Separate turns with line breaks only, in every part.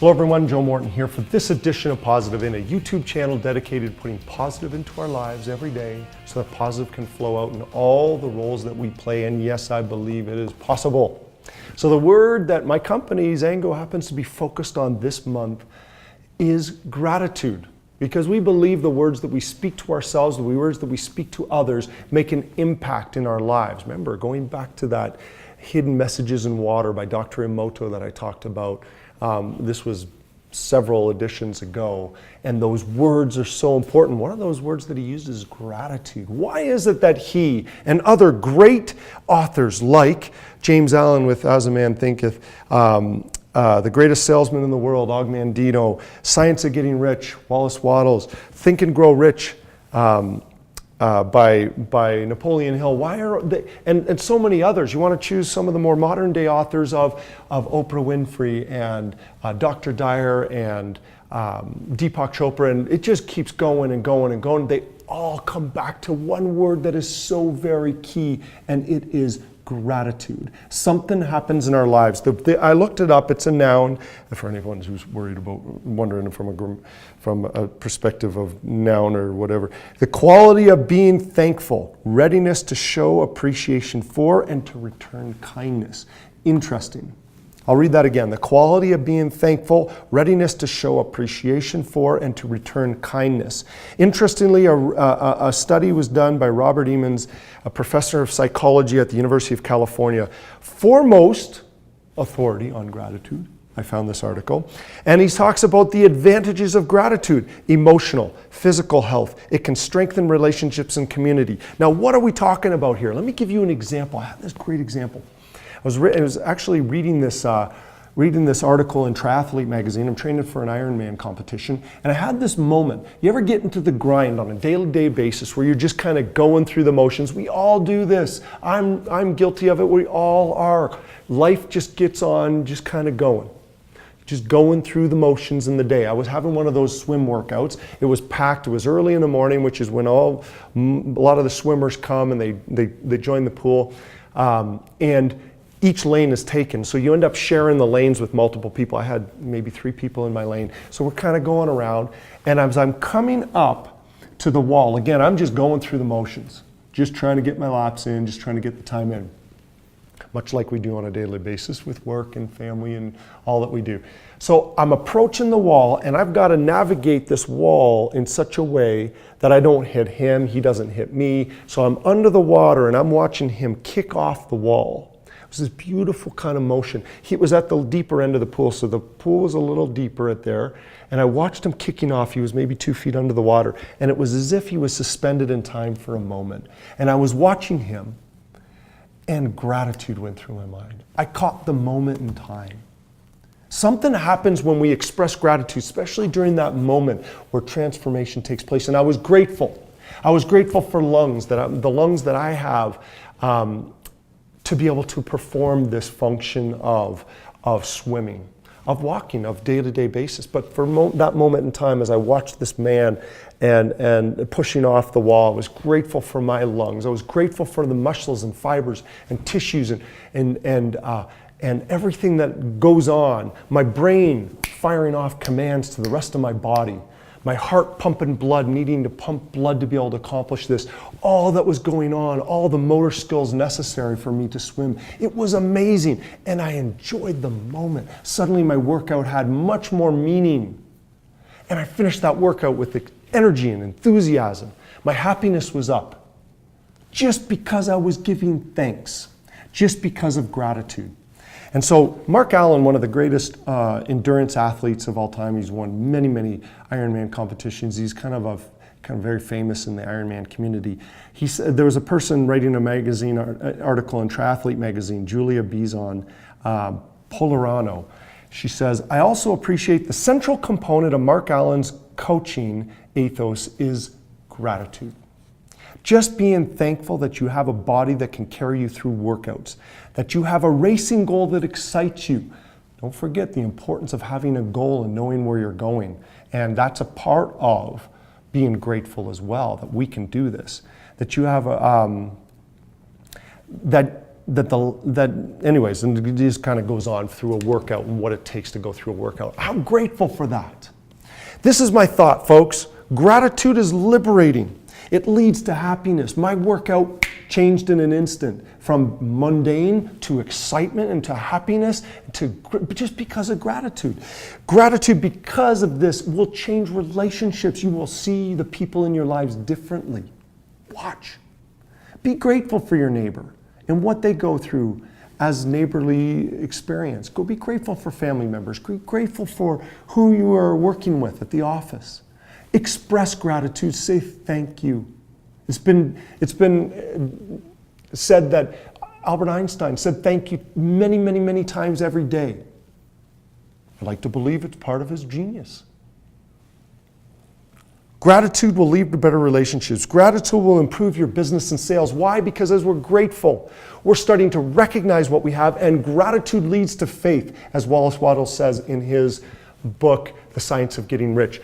Hello everyone, Joe Morton here for this edition of Positive In, a YouTube channel dedicated to putting positive into our lives every day so that positive can flow out in all the roles that we play, and yes, I believe it is possible. So the word that my company, Zango, happens to be focused on this month is gratitude. Because we believe the words that we speak to ourselves, the words that we speak to others, make an impact in our lives. Remember, going back to that Hidden Messages in Water by Dr. Emoto that I talked about, this was several editions ago, and those words are so important. One of those words that he used is gratitude. Why is it that he and other great authors like James Allen with As a Man Thinketh, The Greatest Salesman in the World, Og Mandino, Science of Getting Rich, Wallace Wattles, Think and Grow Rich, by Napoleon Hill. Why are they, and so many others. You want to choose some of the more modern day authors of Oprah Winfrey and Dr. Dyer and Deepak Chopra, and it just keeps going and going and going. They all come back to one word that is so very key, and it is gratitude. Something happens in our lives. I looked it up. It's a noun. For anyone who's worried about wondering from a perspective of noun or whatever, the quality of being thankful, readiness to show appreciation for and to return kindness. Interesting. I'll read that again. The quality of being thankful, readiness to show appreciation for and to return kindness. Interestingly, a study was done by Robert Emmons, a professor of psychology at the University of California, foremost authority on gratitude. I found this article. And he talks about the advantages of gratitude: emotional, physical health. It can strengthen relationships and community. Now, what are we talking about here? Let me give you an example. I have this great example. I was actually reading this article in Triathlete magazine. I'm training for an Ironman competition, and I had this moment. You ever get into the grind on a day-to-day basis where you're just kind of going through the motions? We all do this. I'm guilty of it. We all are. Life just gets on, just kind of going. Just going through the motions in the day. I was having one of those swim workouts. It was packed. It was early in the morning, which is when a lot of the swimmers come and they join the pool, and each lane is taken, so you end up sharing the lanes with multiple people. I had maybe 3 people in my lane, so we're kind of going around, and as I'm coming up to the wall, again, I'm just going through the motions, just trying to get my laps in, just trying to get the time in, much like we do on a daily basis with work and family and all that we do. So I'm approaching the wall, and I've got to navigate this wall in such a way that I don't hit him, he doesn't hit me, so I'm under the water, and I'm watching him kick off the wall. It was this beautiful kind of motion. He was at the deeper end of the pool, so the pool was a little deeper at there, and I watched him kicking off. He was maybe 2 feet under the water, and it was as if he was suspended in time for a moment. And I was watching him, and gratitude went through my mind. I caught the moment in time. Something happens when we express gratitude, especially during that moment where transformation takes place, and I was grateful. I was grateful for the lungs that I have, to be able to perform this function of swimming, of walking, of day-to-day basis. But for that moment in time, as I watched this man and pushing off the wall, I was grateful for my lungs. I was grateful for the muscles and fibers and tissues and everything that goes on. My brain firing off commands to the rest of my body. My heart pumping blood, needing to pump blood to be able to accomplish this. All that was going on, all the motor skills necessary for me to swim. It was amazing, and I enjoyed the moment. Suddenly my workout had much more meaning. And I finished that workout with energy and enthusiasm. My happiness was up. Just because I was giving thanks. Just because of gratitude. And so Mark Allen, one of the greatest endurance athletes of all time, he's won many, many Ironman competitions. He's kind of very famous in the Ironman community. He said there was a person writing a magazine article in Triathlete magazine, Julia Bizon Polarano. She says, "I also appreciate the central component of Mark Allen's coaching ethos is gratitude. Just being thankful that you have a body that can carry you through workouts, that you have a racing goal that excites you. Don't forget the importance of having a goal and knowing where you're going. And that's a part of being grateful as well, that we can do this. That you have that anyways, and it just kind of goes on through a workout and what it takes to go through a workout. I'm grateful for that. This is my thought, folks. Gratitude is liberating. It leads to happiness. My workout changed in an instant from mundane to excitement and to happiness just because of gratitude. Gratitude, because of this, will change relationships. You will see the people in your lives differently. Watch. Be grateful for your neighbor and what they go through as neighborly experience. Go be grateful for family members. Be grateful for who you are working with at the office. Express gratitude. Say thank you. It's been said that Albert Einstein said thank you many, many, many times every day. I like to believe it's part of his genius. Gratitude will lead to better relationships. Gratitude will improve your business and sales. Why? Because as we're grateful, we're starting to recognize what we have, and gratitude leads to faith, as Wallace Wattles says in his book, The Science of Getting Rich.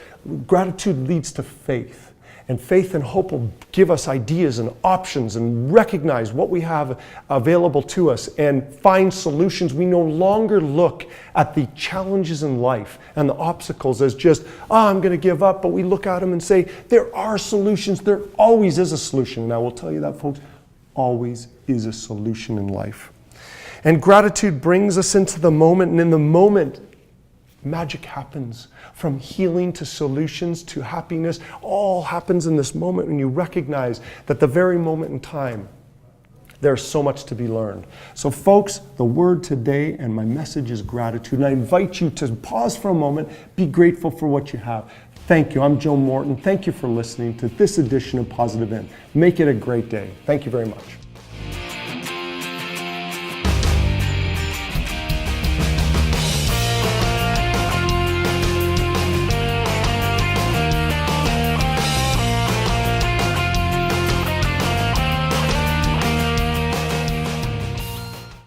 Gratitude leads to faith. And faith and hope will give us ideas and options and recognize what we have available to us and find solutions. We no longer look at the challenges in life and the obstacles as just, I'm going to give up. But we look at them and say, there are solutions. There always is a solution. And I will tell you that, folks, always is a solution in life. And gratitude brings us into the moment. And in the moment, magic happens. From healing to solutions to happiness, all happens in this moment when you recognize that the very moment in time, there's so much to be learned. So folks, the word today and my message is gratitude. And I invite you to pause for a moment, be grateful for what you have. Thank you. I'm Joe Morton. Thank you for listening to this edition of Positive In. Make it a great day. Thank you very much.